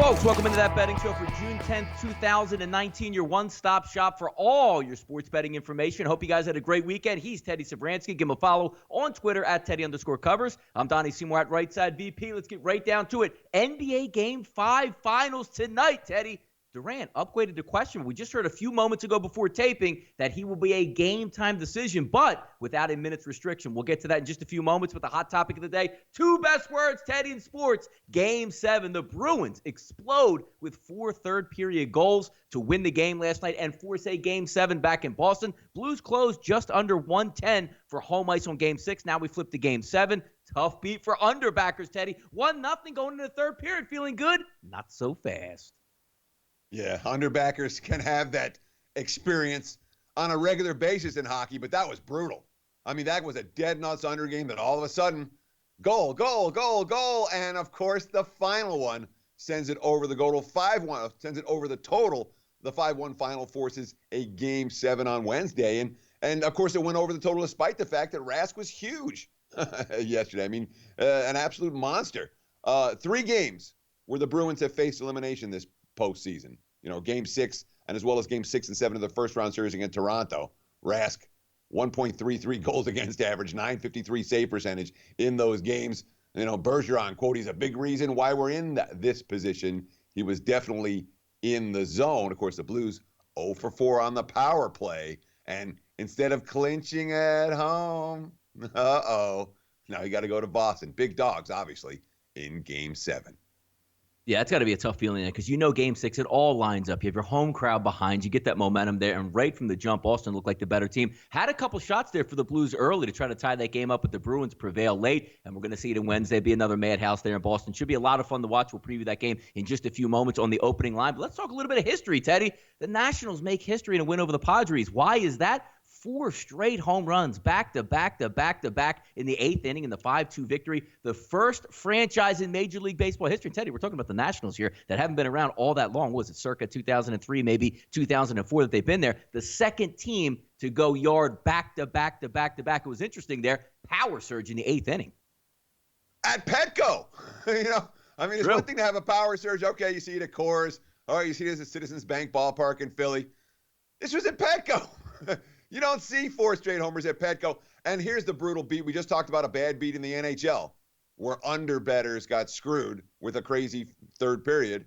Folks, welcome into That Betting Show for June 10th, 2019, your one-stop shop for all your sports betting information. Hope you guys had a great weekend. He's Teddy Sabransky. Give him a follow on Twitter at Teddy_Covers. I'm Donnie Seymour at Right Side VP. Let's get right down to it. NBA Game 5 Finals tonight, Teddy. Durant upgraded to question. We just heard a few moments ago before taping that he will be a game-time decision, but without a minute's restriction. We'll get to that in just a few moments with the hot topic of the day. Two best words, Teddy, in sports. Game 7, the Bruins explode with 4 third-period goals to win the game last night and force a Game 7 back in Boston. Blues closed just under 110 for home ice on Game 6. Now we flip to Game 7. Tough beat for underbackers, Teddy. 1-0 going into the third period. Feeling good? Not so fast. Yeah, underbackers can have that experience on a regular basis in hockey, but that was brutal. I mean, that was a dead nuts under game that all of a sudden, goal, goal, goal, goal, and of course the final one sends it over the total 5-1, sends it over the total. The 5-1 final forces a Game 7 on Wednesday, and of course it went over the total despite the fact that Rask was huge yesterday. I mean, an absolute monster. 3 games where the Bruins have faced elimination this postseason. You know, Game 6 and as well as Game 6 and 7 of the first round series against Toronto. Rask, 1.33 goals against average, 953 save percentage in those games. You know, Bergeron, quote, he's a big reason why we're in this position. He was definitely in the zone. Of course, the Blues 0 for 4 on the power play. And instead of clinching at home, now you got to go to Boston. Big dogs, obviously, in Game 7. Yeah, it's got to be a tough feeling because you know Game 6, it all lines up. You have your home crowd behind you, get that momentum there, and right from the jump, Boston looked like the better team. Had a couple shots there for the Blues early to try to tie that game up, but the Bruins prevail late, and we're going to see it in Wednesday. Be another madhouse there in Boston. Should be a lot of fun to watch. We'll preview that game in just a few moments on the opening line. But let's talk a little bit of history, Teddy. The Nationals make history in a win over the Padres. Why is that? 4 straight home runs, back-to-back in the 8th inning in the 5-2 victory. The first franchise in Major League Baseball history. And Teddy, we're talking about the Nationals here that haven't been around all that long. What was it, circa 2003, maybe 2004 that they've been there? The second team to go yard back-to-back. It was interesting there. Power surge in the 8th inning. At Petco. You know, I mean, it's one thing to have a power surge. Okay, you see it at Coors. Or you see it at Citizens Bank Ballpark in Philly. This was at Petco. You don't see 4 straight homers at Petco. And here's the brutal beat. We just talked about a bad beat in the NHL where underbettors got screwed with a crazy third period.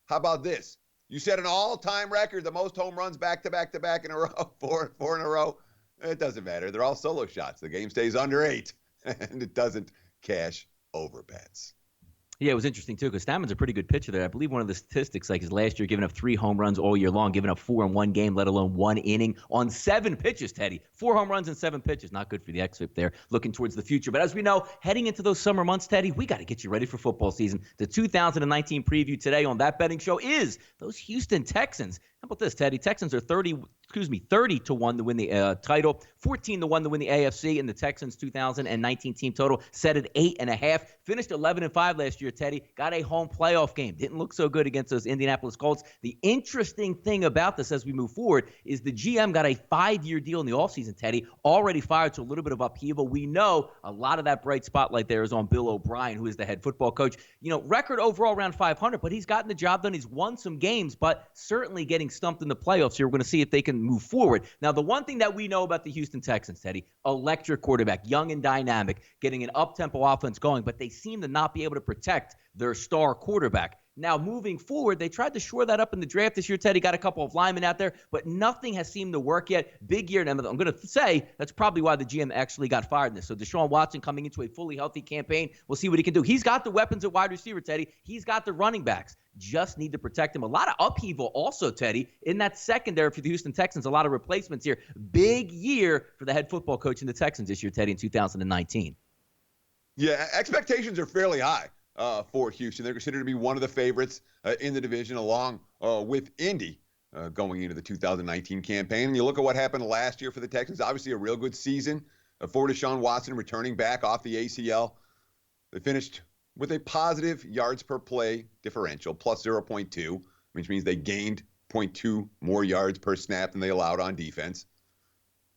How about this? You set an all-time record, the most home runs back-to-back in a row, four in a row. It doesn't matter. They're all solo shots. The game stays under 8, and it doesn't cash over bets. Yeah, it was interesting, too, because Stammen's a pretty good pitcher there. I believe one of the statistics, like his last year, giving up 3 home runs all year long, giving up 4 in one game, let alone 1 inning on 7 pitches, Teddy. 4 home runs and 7 pitches. Not good for the XFIP there, looking towards the future. But as we know, heading into those summer months, Teddy, we got to get you ready for football season. The 2019 preview today on That Betting Show is those Houston Texans. How about this, Teddy? Texans are 30 to 1 to win the title, 14 to 1 to win the AFC, and the Texans 2019 team total set at 8.5. Finished 11-5 last year, Teddy. Got a home playoff game. Didn't look so good against those Indianapolis Colts. The interesting thing about this as we move forward is the GM got a 5-year deal in the offseason, Teddy. Already fired to a little bit of upheaval. We know a lot of that bright spotlight there is on Bill O'Brien, who is the head football coach. You know, record overall around 500, but he's gotten the job done. He's won some games, but certainly getting stumped in the playoffs here. We're going to see if they can move forward. Now, the one thing that we know about the Houston Texans, Teddy, electric quarterback, young and dynamic, getting an up-tempo offense going, but they seem to not be able to protect their star quarterback. Now, moving forward, they tried to shore that up in the draft this year, Teddy. Got a couple of linemen out there, but nothing has seemed to work yet. Big year. And I'm going to say that's probably why the GM actually got fired in this. So Deshaun Watson coming into a fully healthy campaign. We'll see what he can do. He's got the weapons at wide receiver, Teddy. He's got the running backs. Just need to protect him. A lot of upheaval also, Teddy, in that secondary for the Houston Texans. A lot of replacements here. Big year for the head football coach in the Texans this year, Teddy, in 2019. Yeah, expectations are fairly high for Houston. They're considered to be one of the favorites in the division along with Indy going into the 2019 campaign. And you look at what happened last year for the Texans, obviously a real good season for Deshaun Watson returning back off the ACL. They finished with a positive yards per play differential, plus 0.2, which means they gained 0.2 more yards per snap than they allowed on defense.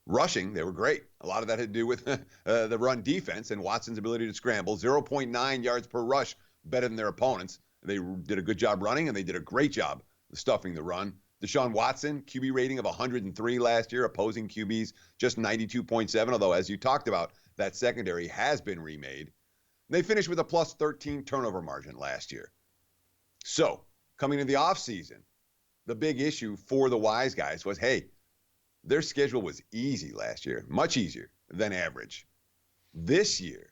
Rushing, they were great. A lot of that had to do with the run defense and Watson's ability to scramble. 0.9 yards per rush, better than their opponents. They did a good job running, and they did a great job stuffing the run. Deshaun Watson, QB rating of 103 last year, opposing QBs just 92.7, although, as you talked about, that secondary has been remade. They finished with a plus 13 turnover margin last year. So, coming into the offseason, the big issue for the wise guys was, hey, their schedule was easy last year, much easier than average. This year,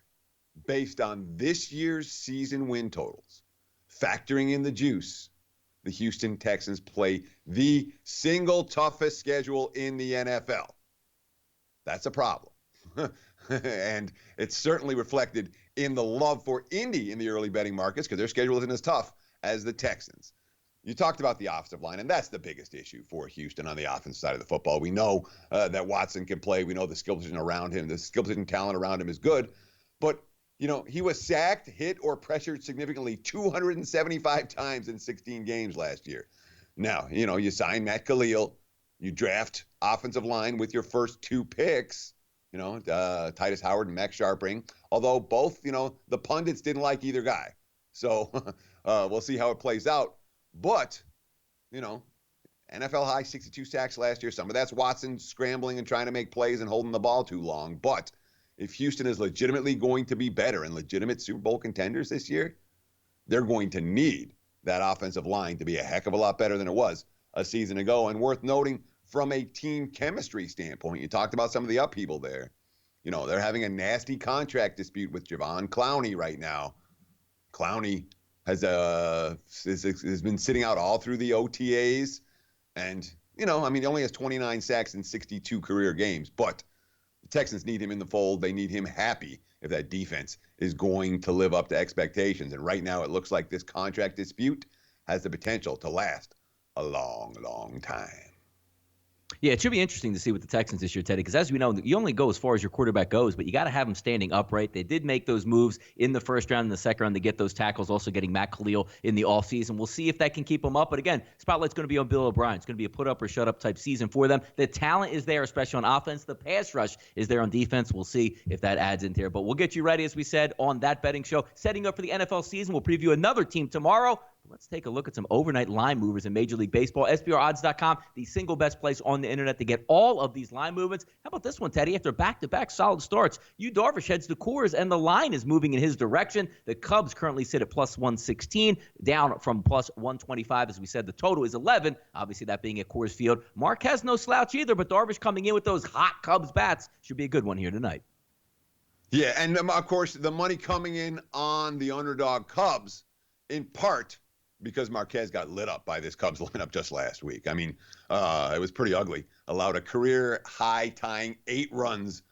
based on this year's season win totals, factoring in the juice, the Houston Texans play the single toughest schedule in the NFL. That's a problem. And it's certainly reflected in the love for Indy in the early betting markets because their schedule isn't as tough as the Texans. You talked about the offensive line, and that's the biggest issue for Houston on the offensive side of the football. We know that Watson can play. We know the skill position around him, the skill position talent around him is good. But, he was sacked, hit, or pressured significantly 275 times in 16 games last year. Now, you sign Matt Khalil, you draft offensive line with your first 2 picks, Titus Howard and Max Sharpring, although both, the pundits didn't like either guy. So we'll see how it plays out. But, NFL high 62 sacks last year. Some of that's Watson scrambling and trying to make plays and holding the ball too long. But if Houston is legitimately going to be better and legitimate Super Bowl contenders this year, they're going to need that offensive line to be a heck of a lot better than it was a season ago. And worth noting from a team chemistry standpoint, you talked about some of the upheaval there. They're having a nasty contract dispute with Javon Clowney right now. Clowney has been sitting out all through the OTAs. And, he only has 29 sacks in 62 career games. But the Texans need him in the fold. They need him happy if that defense is going to live up to expectations. And right now it looks like this contract dispute has the potential to last a long, long time. Yeah, it should be interesting to see with the Texans this year, Teddy, because as we know, you only go as far as your quarterback goes, but you got to have him standing upright. They did make those moves in the first round and the second round to get those tackles, also getting Matt Khalil in the offseason. We'll see if that can keep him up. But again, spotlight's going to be on Bill O'Brien. It's going to be a put-up-or-shut-up type season for them. The talent is there, especially on offense. The pass rush is there on defense. We'll see if that adds in there. But we'll get you ready, as we said, on that betting show. Setting up for the NFL season, we'll preview another team tomorrow. Let's take a look at some overnight line movers in Major League Baseball. SBRodds.com, the single best place on the internet to get all of these line movements. How about this one, Teddy? After back-to-back solid starts, Yu Darvish heads to Coors, and the line is moving in his direction. The Cubs currently sit at plus 116, down from plus 125. As we said, the total is 11, obviously that being at Coors Field. Marquez no slouch either, but Darvish coming in with those hot Cubs bats should be a good one here tonight. Yeah, and of course, the money coming in on the underdog Cubs, in part because Marquez got lit up by this Cubs lineup just last week. I mean, it was pretty ugly. Allowed a career high tying 8 runs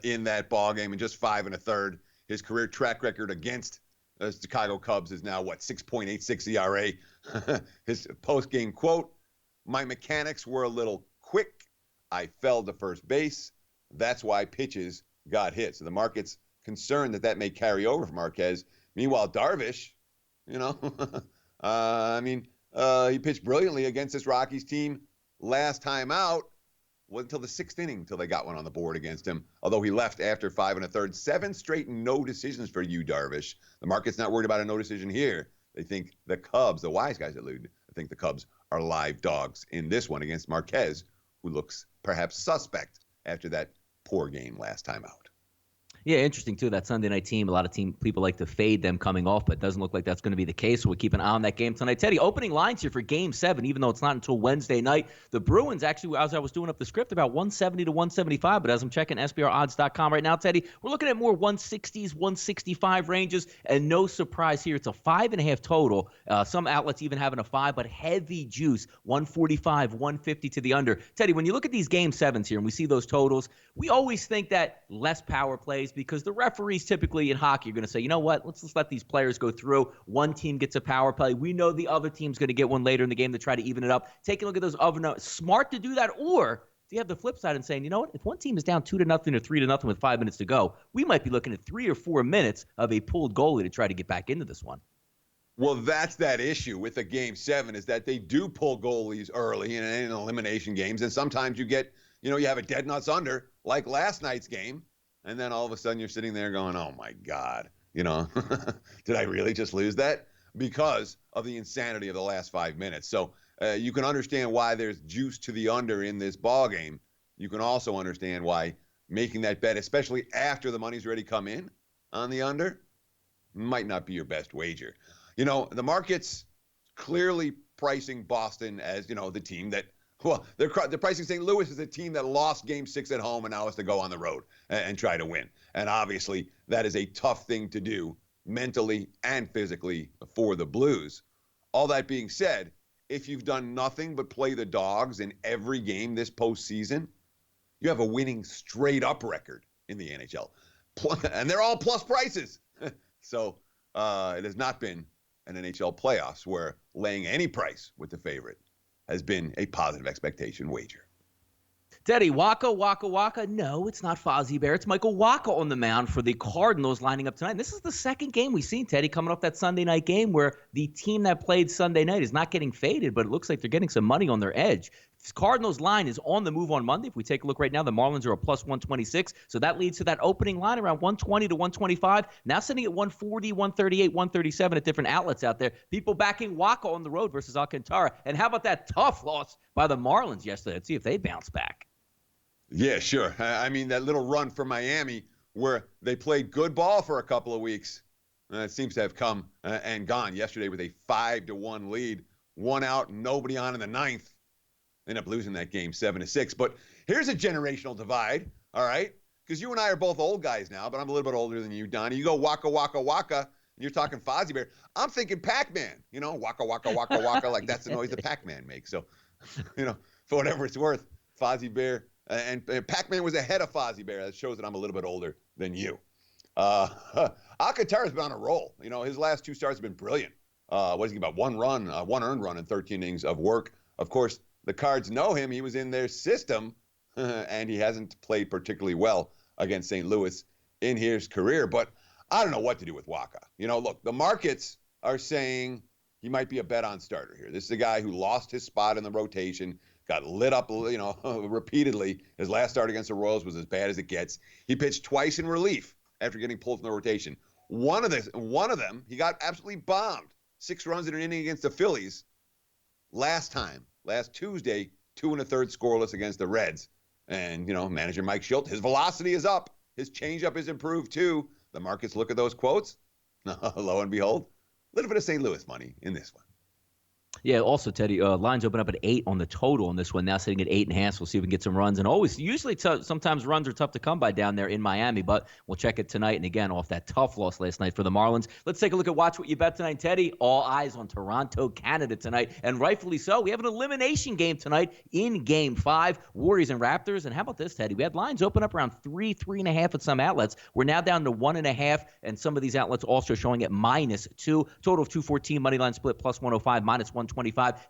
in that ball game in just 5 1/3. His career track record against the Chicago Cubs is now, 6.86 ERA. His post-game quote, "My mechanics were a little quick. I fell to first base. That's why pitches got hit." So the market's concerned that may carry over for Marquez. Meanwhile, Darvish, he pitched brilliantly against this Rockies team last time out. Wasn't until the 6th inning until they got one on the board against him, although he left after 5 1/3. 7 straight no decisions for Yu Darvish. The market's not worried about a no decision here. They think the Cubs, the wise guys allude, I think the Cubs are live dogs in this one against Marquez, who looks perhaps suspect after that poor game last time out. Yeah, interesting, too, that Sunday night team. A lot of people like to fade them coming off, but it doesn't look like that's going to be the case. So we'll keep an eye on that game tonight. Teddy, opening lines here for Game 7, even though it's not until Wednesday night. The Bruins, actually, as I was doing up the script, about 170 to 175, but as I'm checking SBRodds.com right now, Teddy, we're looking at more 160s, 165 ranges, and no surprise here. It's a 5.5 total. Some outlets even having a 5, but heavy juice, 145, 150 to the under. Teddy, when you look at these Game 7s here and we see those totals, we always think that less power plays, because the referees typically in hockey are going to say, you know what, let's just let these players go through. One team gets a power play. We know the other team's going to get one later in the game to try to even it up. Take a look at those other notes. Smart to do that, or do you have the flip side and saying, you know what, if one team is down 2-0 or 3-0 with 5 minutes to go, we might be looking at 3 or 4 minutes of a pulled goalie to try to get back into this one. Well, that's that issue with the Game 7 is that they do pull goalies early in elimination games, and sometimes you get, you have a dead nuts under, like last night's game, and then all of a sudden you're sitting there going, oh, my God, did I really just lose that? because of the insanity of the last 5 minutes. So you can understand why there's juice to the under in this ball game. You can also understand why making that bet, especially after the money's already come in on the under, might not be your best wager. The market's clearly pricing Boston as, the team that, well, they're pricing St. Louis as a team that lost Game 6 at home and now has to go on the road and try to win. And obviously, that is a tough thing to do mentally and physically for the Blues. All that being said, if you've done nothing but play the dogs in every game this postseason, you have a winning straight-up record in the NHL. And they're all plus prices. So it has not been an NHL playoffs where laying any price with the favorite has been a positive expectation wager. Teddy, Waka, Waka, Waka. No, it's not Fozzie Bear. It's Michael Waka on the mound for the Cardinals lining up tonight. And this is the second game we've seen, Teddy, coming off that Sunday night game where the team that played Sunday night is not getting faded, but it looks like they're getting some money on their edge. This Cardinals line is on the move on Monday. If we take a look right now, the Marlins are a plus 126. So that leads to that opening line around 120 to 125. Now sitting at 140, 138, 137 at different outlets out there. People backing Waka on the road versus Alcantara. And how about that tough loss by the Marlins yesterday? Let's see if they bounce back. Yeah, sure. I mean, that little run for Miami where they played good ball for a couple of weeks, it seems to have come and gone. Yesterday with a 5-1 lead, 1 out, nobody on in the ninth. Ended up losing that game 7-6. But here's a generational divide, all right? Because you and I are both old guys now, but I'm a little bit older than you, Donnie. You go Waka, Waka, Waka, and you're talking Fozzie Bear. I'm thinking Pac-Man, Waka, Waka, Waka, Waka, like that's the noise that Pac-Man makes. So, for whatever it's worth, Fozzie Bear. And Pac-Man was ahead of Fozzie Bear. That shows that I'm a little bit older than you. Alcantara's been on a roll. His last 2 starts have been brilliant. What is he about? One earned run in 13 innings of work. Of course, the Cards know him. He was in their system, and he hasn't played particularly well against St. Louis in his career. But I don't know what to do with Waka. Look, the markets are saying he might be a bet-on starter here. This is a guy who lost his spot in the rotation, got lit up, repeatedly. His last start against the Royals was as bad as it gets. He pitched twice in relief after getting pulled from the rotation. One of them, he got absolutely bombed. 6 runs in an inning against the Phillies last Tuesday, 2 1/3 scoreless against the Reds. And, manager Mike Schilt, his velocity is up. His changeup is improved, too. The markets look at those quotes. Lo and behold, a little bit of St. Louis money in this one. Yeah, also, Teddy, lines open up at 8 on the total on this one, now sitting at 8.5. We'll see if we can get some runs. And usually sometimes runs are tough to come by down there in Miami, but we'll check it tonight. And again, off that tough loss last night for the Marlins. Let's take a look at Watch What You Bet tonight, Teddy. All eyes on Toronto, Canada tonight, and rightfully so. We have an elimination game tonight in Game 5, Warriors and Raptors. And how about this, Teddy? We had lines open up around 3.5 at some outlets. We're now down to 1.5, and some of these outlets also showing at -2. Total of 214, money line split plus 105, -125.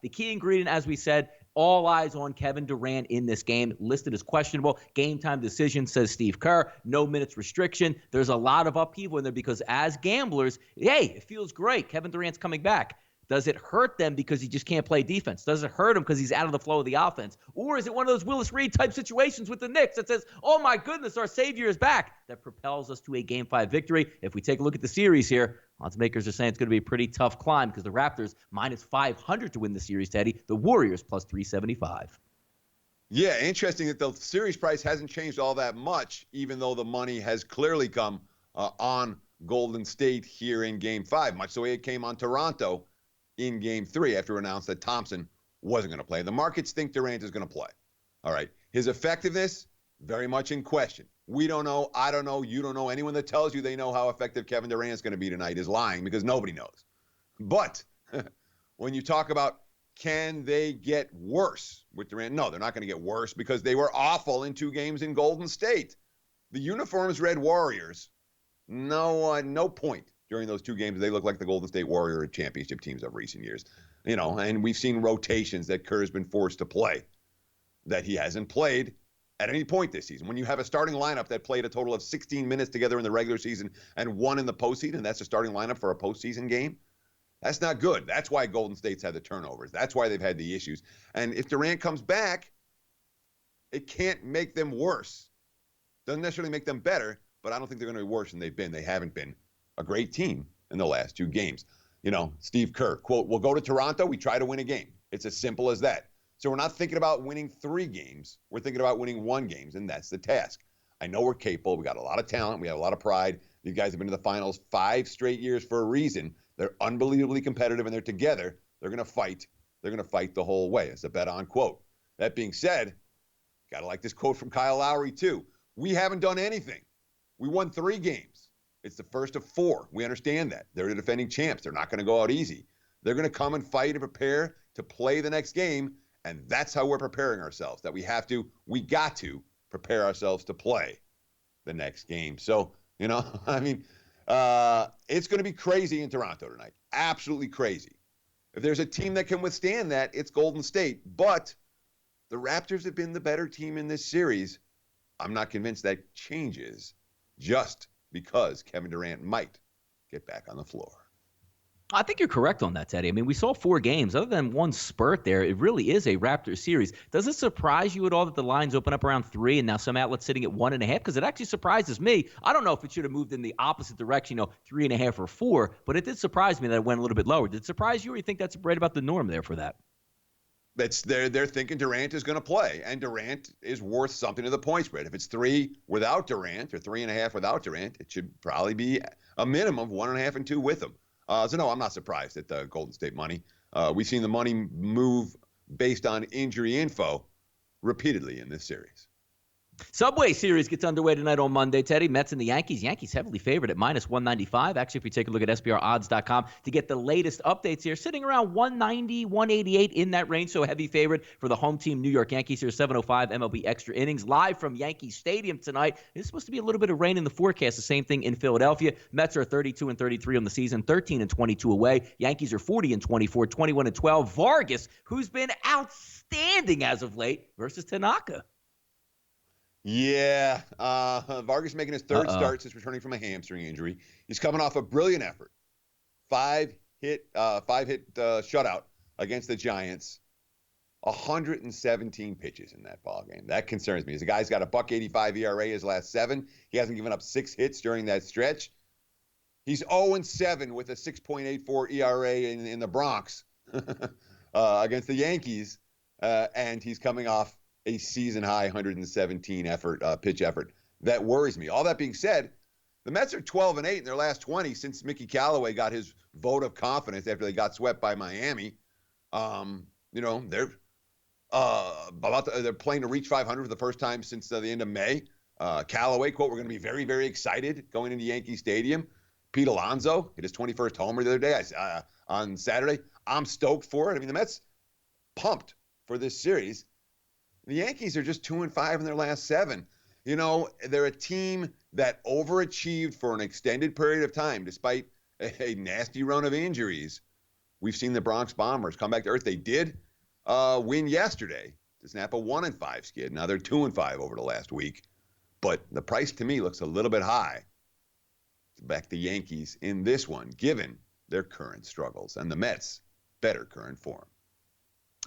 The key ingredient, as we said, all eyes on Kevin Durant in this game, listed as questionable. Game time decision, says Steve Kerr. No minutes restriction. There's a lot of upheaval in there because as gamblers, hey, it feels great. Kevin Durant's coming back. Does it hurt them because he just can't play defense? Does it hurt him because he's out of the flow of the offense? Or is it one of those Willis Reed type situations with the Knicks that says, oh my goodness, our savior is back, that propels us to a Game 5 victory? If we take a look at the series here, odds makers are saying it's going to be a pretty tough climb because the Raptors -500 to win the series, Teddy. The Warriors +375. Yeah, interesting that the series price hasn't changed all that much, even though the money has clearly come on Golden State here in Game 5, much the way it came on Toronto in Game 3 after it announced that Thompson wasn't going to play. The markets think Durant is going to play. All right. His effectiveness, very much in question. We don't know. I don't know. You don't know. Anyone that tells you they know how effective Kevin Durant is going to be tonight is lying because nobody knows. But when you talk about can they get worse with Durant, no, they're not going to get worse because they were awful in 2 games in Golden State. The uniforms read Warriors. No point. During those 2 games, they look like the Golden State Warrior championship teams of recent years. And we've seen rotations that Kerr's been forced to play that he hasn't played at any point this season. When you have a starting lineup that played a total of 16 minutes together in the regular season and 1 in the postseason, that's a starting lineup for a postseason game, that's not good. That's why Golden State's had the turnovers. That's why they've had the issues. And if Durant comes back, it can't make them worse. Doesn't necessarily make them better, but I don't think they're going to be worse than they've been. They haven't been a great team in the last 2 games. Steve Kerr, quote, "We'll go to Toronto, we try to win a game." It's as simple as that. So we're not thinking about winning 3 games. We're thinking about winning 1 game, and that's the task. I know we're capable. We got a lot of talent. We have a lot of pride. These guys have been to the finals 5 straight years for a reason. They're unbelievably competitive, and they're together. They're going to fight. They're going to fight the whole way. It's a bet on quote. That being said, got to like this quote from Kyle Lowry, too. We haven't done anything. We won 3 games. It's the first of 4. We understand that. They're the defending champs. They're not going to go out easy. They're going to come and fight and prepare to play the next game, and that's how we're preparing ourselves, that we got to prepare ourselves to play the next game. So, it's going to be crazy in Toronto tonight. Absolutely crazy. If there's a team that can withstand that, it's Golden State. But the Raptors have been the better team in this series. I'm not convinced that changes just because Kevin Durant might get back on the floor. I think you're correct on that, Teddy. I mean, we saw 4 games. Other than one spurt there, it really is a Raptors series. Does it surprise you at all that the lines open up around 3 and now some outlets sitting at 1.5? Because it actually surprises me. I don't know if it should have moved in the opposite direction, 3.5 or 4, but it did surprise me that it went a little bit lower. Did it surprise you, or you think that's right about the norm there for that? They're thinking Durant is going to play, and Durant is worth something to the point spread. If it's 3 without Durant or 3.5 without Durant, it should probably be a minimum of 1.5 and 2 with him. So no, I'm not surprised at the Golden State money. We've seen the money move based on injury info repeatedly in this series. Subway Series gets underway tonight on Monday, Teddy. Mets and the Yankees. Yankees heavily favored at -195. Actually, if you take a look at SBRodds.com to get the latest updates here, sitting around 190, 188 in that range. So heavy favorite for the home team, New York Yankees here, 7:05 MLB Extra Innings. Live from Yankee Stadium tonight. It's supposed to be a little bit of rain in the forecast. The same thing in Philadelphia. Mets are 32-33 on the season, 13-22 away. Yankees are 40-24, 21-12. Vargas, who's been outstanding as of late, versus Tanaka. Yeah, Vargas making his 3rd start since returning from a hamstring injury. He's coming off a brilliant effort, 5-hit shutout against the Giants. 117 pitches in that ball game. That concerns me. The guy's got a $1.85 ERA his last 7. He hasn't given up 6 hits during that stretch. He's 0-7 with a 6.84 ERA in the Bronx against the Yankees, and he's coming off a season-high 117 pitch effort. That worries me. All that being said, the Mets are 12-8 in their last 20 since Mickey Callaway got his vote of confidence after they got swept by Miami. They're playing to reach 500 for the first time since the end of May. Callaway, quote, "We're going to be very, very excited going into Yankee Stadium." Pete Alonso hit his 21st homer the other day on Saturday. I'm stoked for it. I mean, the Mets pumped for this series. The Yankees are just 2-5 in their last 7. They're a team that overachieved for an extended period of time, despite a nasty run of injuries. We've seen the Bronx Bombers come back to earth. They did win yesterday to snap a 1-5 skid. Now they're 2-5 over the last week, but the price to me looks a little bit high to back the Yankees in this one, given their current struggles and the Mets' better current form.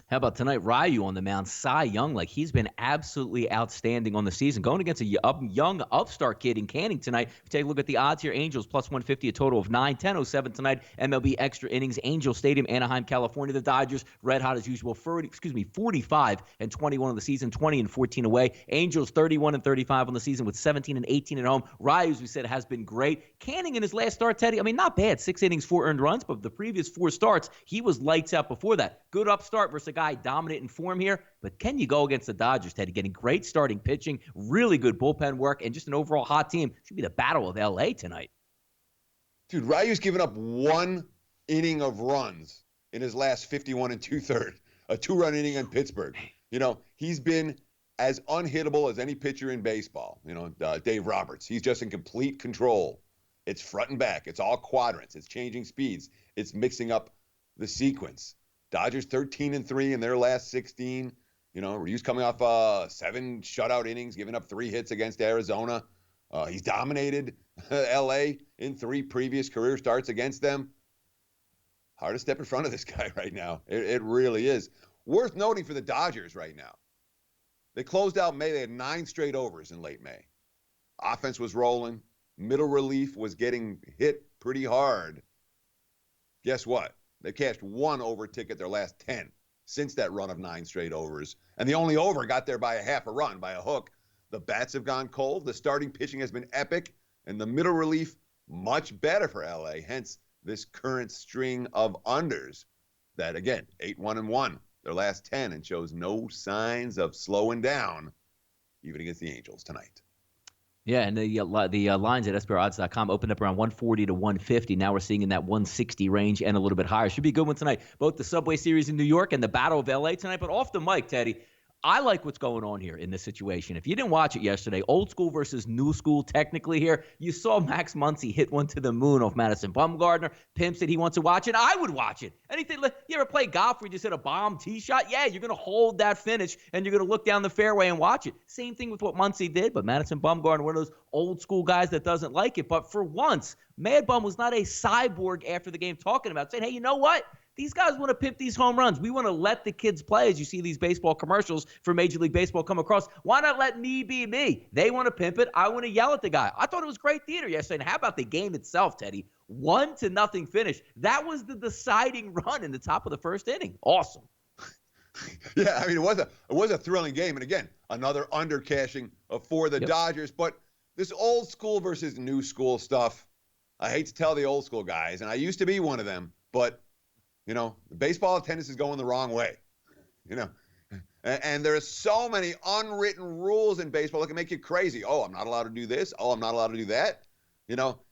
How about tonight, Ryu on the mound? Cy Young, he's been absolutely outstanding on the season. Going against a young upstart kid in Canning tonight. If you take a look at the odds here, Angels +150, a total of 9. 10:07 tonight, MLB Extra Innings, Angel Stadium, Anaheim, California. The Dodgers, red hot as usual, 45-21 on the season, 20-14 away. Angels 31-35 on the season with 17-18 at home. Ryu, as we said, has been great. Canning in his last start, Teddy, not bad. 6 innings, 4 earned runs, but the previous 4 starts, he was lights out before that. Good upstart versus a guy dominant in form here, but can you go against the Dodgers, Teddy? Getting great starting pitching, really good bullpen work, and just an overall hot team. Should be the battle of L.A. tonight. Dude, Ryu's given up 1 inning of runs in his last 51 2/3, a 2-run inning in Pittsburgh. He's been as unhittable as any pitcher in baseball. Dave Roberts, he's just in complete control. It's front and back. It's all quadrants. It's changing speeds. It's mixing up the sequence. Dodgers 13-3 in their last 16. Ryu's coming off 7 shutout innings, giving up 3 hits against Arizona. He's dominated L.A. in 3 previous career starts against them. Hard to step in front of this guy right now. It really is. Worth noting for the Dodgers right now. They closed out May. They had 9 straight overs in late May. Offense was rolling. Middle relief was getting hit pretty hard. Guess what? They cashed one over ticket their last 10 since that run of 9 straight overs. And the only over got there by a half a run, by a hook. The bats have gone cold. The starting pitching has been epic. And the middle relief, much better for LA. Hence, this current string of unders that, again, 8-1-1, their last 10, and shows no signs of slowing down, even against the Angels tonight. Yeah, and the lines at SBRodds.com opened up around 140 to 150. Now we're seeing in that 160 range and a little bit higher. Should be a good one tonight. Both the Subway Series in New York and the Battle of LA tonight. But off the mic, Teddy, I like what's going on here in this situation. If you didn't watch it yesterday, old school versus new school technically here, you saw Max Muncy hit one to the moon off Madison Bumgarner. Pimp said he wants to watch it. I would watch it. Anything, you ever play golf where you just hit a bomb tee shot? Yeah, you're going to hold that finish, and you're going to look down the fairway and watch it. Same thing with what Muncy did, but Madison Bumgarner, one of those old school guys that doesn't like it. But for once, Mad Bum was not a cyborg after the game talking about saying, hey, you know what? These guys want to pimp these home runs. We want to let the kids play as you see these baseball commercials for Major League Baseball come across. Why not let me be me? They want to pimp it. I want to yell at the guy. I thought it was great theater yesterday. And how about the game itself, Teddy? 1-0 finish. That was the deciding run in the top of the first inning. Awesome. Yeah, I mean, it was a thrilling game. And again, another undercashing for the Dodgers. But this old school versus new school stuff, I hate to tell the old school guys, and I used to be one of them, but baseball attendance is going the wrong way, and there's so many unwritten rules in baseball that can make you crazy. Oh, I'm not allowed to do this. Oh, I'm not allowed to do that.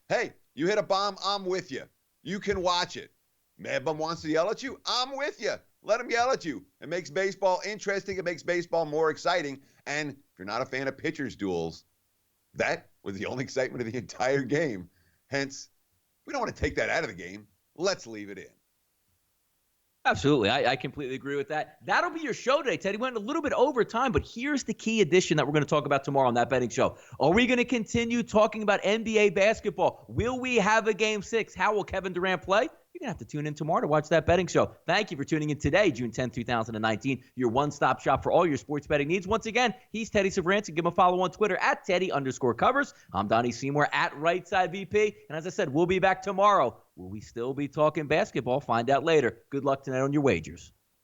Hey, you hit a bomb, I'm with you. You can watch it. Mad Bum wants to yell at you, I'm with you. Let him yell at you. It makes baseball interesting. It makes baseball more exciting. And if you're not a fan of pitchers' duels, that was the only excitement of the entire game. Hence, we don't want to take that out of the game. Let's leave it in. Absolutely. I completely agree with that. That'll be your show today, Teddy. Went a little bit over time, but here's the key addition that we're going to talk about tomorrow on that betting show. Are we going to continue talking about NBA basketball? Will we have a Game 6? How will Kevin Durant play? You're going to have to tune in tomorrow to watch that betting show. Thank you for tuning in today, June 10, 2019, your one-stop shop for all your sports betting needs. Once again, he's Teddy Severance. Give him a follow on Twitter at Teddy_Covers. I'm Donnie Seymour at Rightside VP. And as I said, we'll be back tomorrow. Will we still be talking basketball? Find out later. Good luck tonight on your wagers.